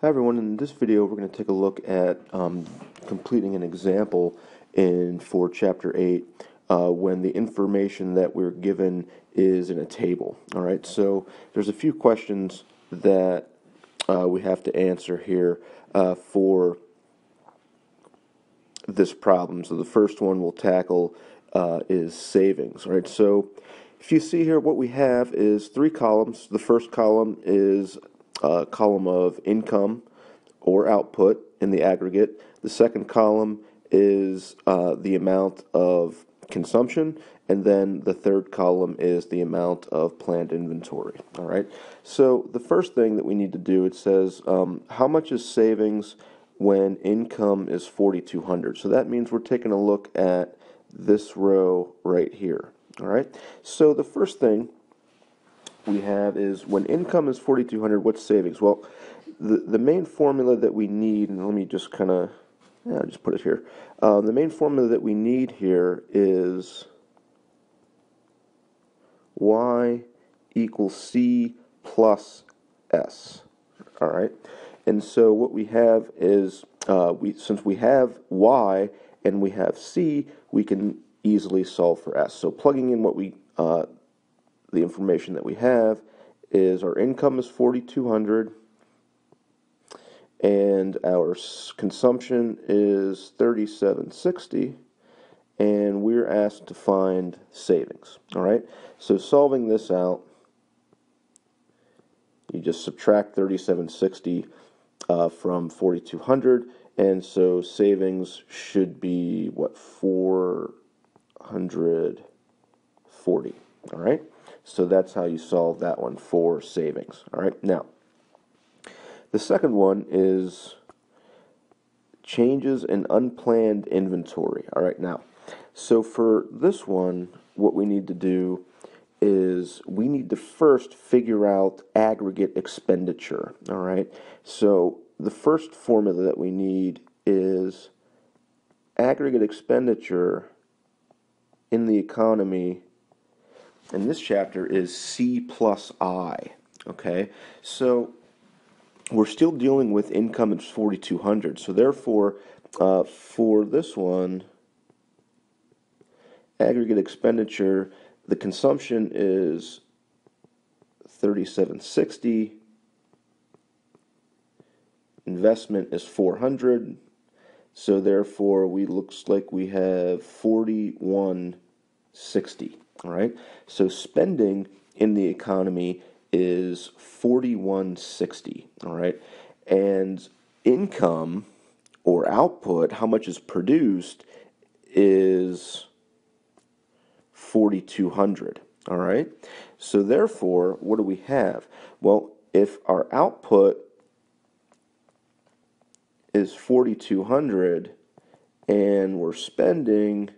Hi everyone, in this video we're going to take a look at completing an example for Chapter 8 when the information that we're given is in a table. Alright, so there's a few questions that we have to answer here for this problem. So the first one we'll tackle is savings. Right, so if you see here, what we have is three columns. The first column is a column of income or output in the aggregate. The second column is the amount of consumption, and then the third column is the amount of planned inventory. All right. So the first thing that we need to do, it says how much is savings when income is 4,200. So that means we're taking a look at this row right here. All right. So the first thing we have is when income is 4,200, what's savings? Well, the main formula that we need, and let me just kind of, just put it here. The main formula that we need here is y equals c plus s. All right, and so what we have is since we have y and we have c, we can easily solve for s. So plugging in what the information that we have is our income is 4,200 and our consumption is 3,760, and we're asked to find savings. All right, so solving this out, you just subtract 3,760 from 4,200, and so savings should be what, 440. All right, so that's how you solve that one for savings. All right, now the second one is changes in unplanned inventory. All right, now, so for this one, what we need to do is we need to first figure out aggregate expenditure. All right, so the first formula that we need is aggregate expenditure in the economy, and this chapter is C plus I. Okay, so we're still dealing with income at 4,200. So therefore, for this one, aggregate expenditure, the consumption is 3,760. Investment is 400. So therefore, looks like we have 4,160. All right. So spending in the economy is 4,160. All right, and income or output, how much is produced, is 4,200. All right, so therefore, what do we have? Well, if our output is 4,200 and we're spending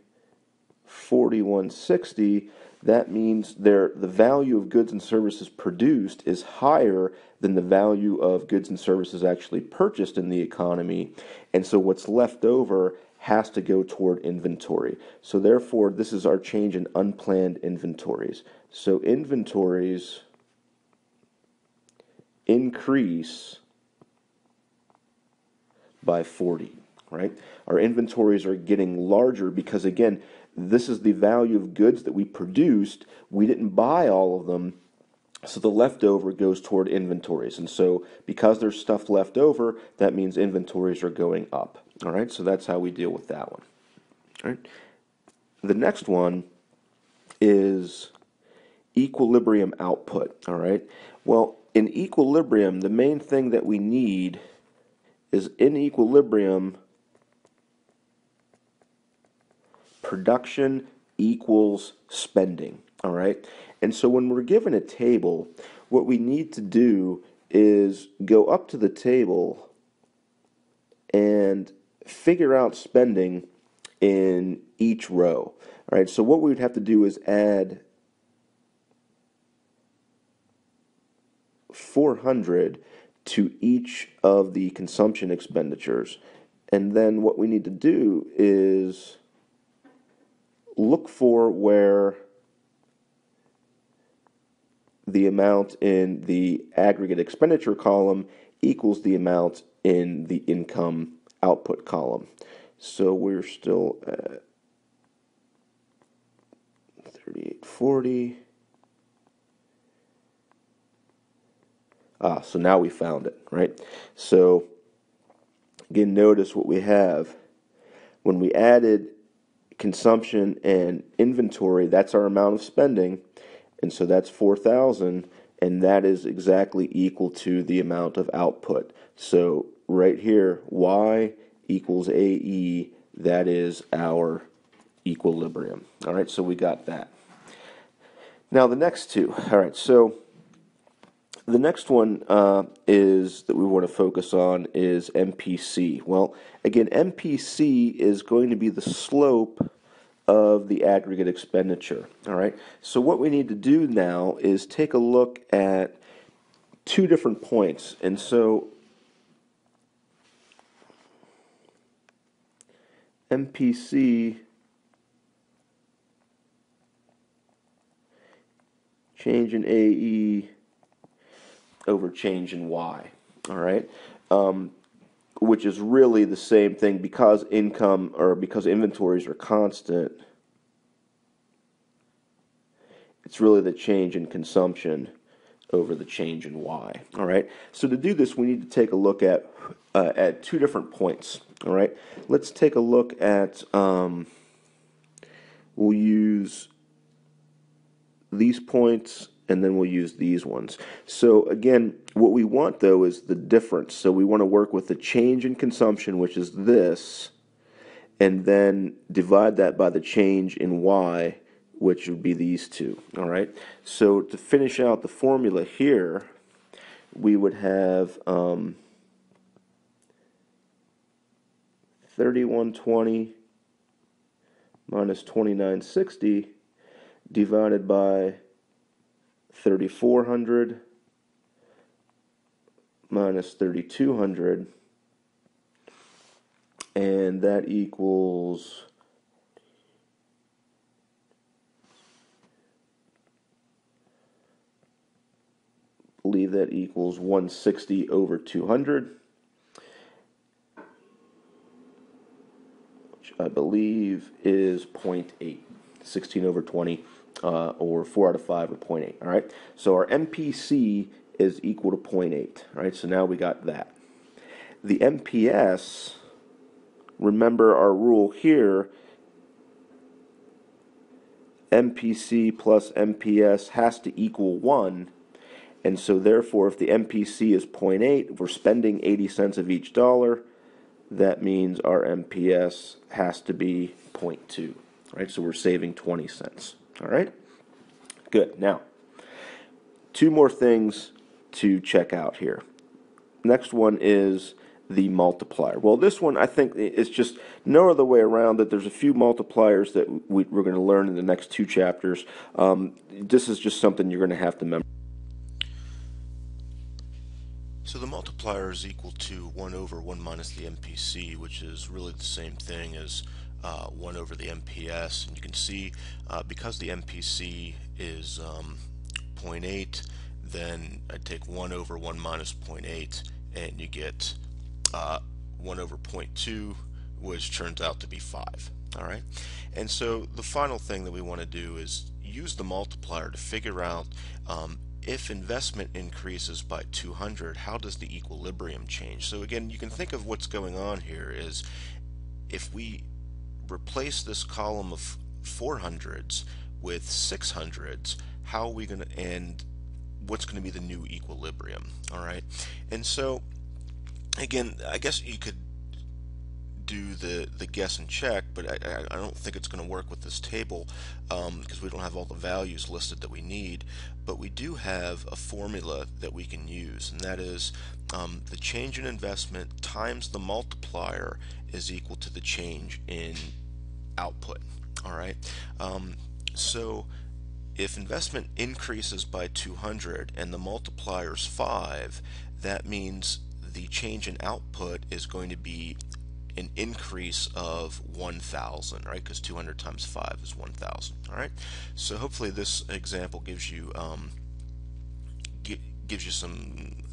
4,160, that means the value of goods and services produced is higher than the value of goods and services actually purchased in the economy, and so what's left over has to go toward inventory. So therefore, this is our change in unplanned inventories. So inventories increase by 40, right? Our inventories are getting larger because, again, this is the value of goods that we produced. We didn't buy all of them, so the leftover goes toward inventories. And so because there's stuff left over, that means inventories are going up. All right, so that's how we deal with that one. All right. The next one is equilibrium output. All right. Well, in equilibrium, the main thing that we need is in equilibrium, production equals spending. All right, and so when we're given a table, what we need to do is go up to the table and figure out spending in each row. All right, so what we would have to do is add 400 to each of the consumption expenditures, and then what we need to do is look for where the amount in the aggregate expenditure column equals the amount in the income output column. So we're still at 3840. So now we found it, right? So again, notice what we have. When we added consumption and inventory, that's our amount of spending, and so that's 4,000, and that is exactly equal to the amount of output. So right here, Y equals AE, that is our equilibrium. All right, so we got that. Now the next two. All right, so the next one is that we want to focus on is MPC. Well, again, MPC is going to be the slope of the aggregate expenditure. All right. So what we need to do now is take a look at two different points. And so MPC change in AE over change in Y. All right. Which is really the same thing because income or because inventories are constant. It's really the change in consumption over the change in Y. All right. So to do this, we need to take a look at two different points. All right. Let's take a look at. We'll use these points, and then we'll use these ones. So again, what we want though is the difference. So we want to work with the change in consumption, which is this, and then divide that by the change in Y, which would be these two. All right. So to finish out the formula here, we would have 3120 minus 2960 divided by 3400 minus 3200, and that equals I believe that equals 160 over 200, which I believe is 0.8, 16 over 20. Or 4 out of 5 or 0.8. All right. So our MPC is equal to 0.8. All right. So now we got that. The MPS, remember our rule here, MPC plus MPS has to equal 1. And so therefore, if the MPC is 0.8, we're spending 80 cents of each dollar. That means our MPS has to be 0.2. Right. So we're saving 20 cents. All right, good. Now, two more things to check out here. Next one is the multiplier. Well, this one I think is just no other way around that there's a few multipliers that we're going to learn in the next two chapters. This is just something you're going to have to memorize. So the multiplier is equal to 1 over 1 minus the MPC, which is really the same thing as 1 over the MPS, and you can see because the MPC is 0.8, then I take 1 over 1 minus 0.8 and you get 1 over 0.2, which turns out to be 5. Alright, and so the final thing that we want to do is use the multiplier to figure out if investment increases by 200, how does the equilibrium change? So again, you can think of what's going on here is if we replace this column of 400s with 600s, how are we going to, and what's going to be the new equilibrium? All right, and so again, I guess you could do the guess and check, but I don't think it's going to work with this table because we don't have all the values listed that we need, but we do have a formula that we can use, and that is the change in investment times the multiplier is equal to the change in output. All right, so if investment increases by 200 and the multiplier is 5, that means the change in output is going to be an increase of 1,000, right? Because 200 times 5 is 1,000. All right. So hopefully this example gives you some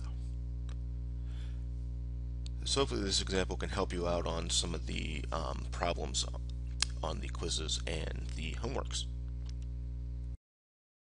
So hopefully this example can help you out on some of the problems on the quizzes and the homeworks.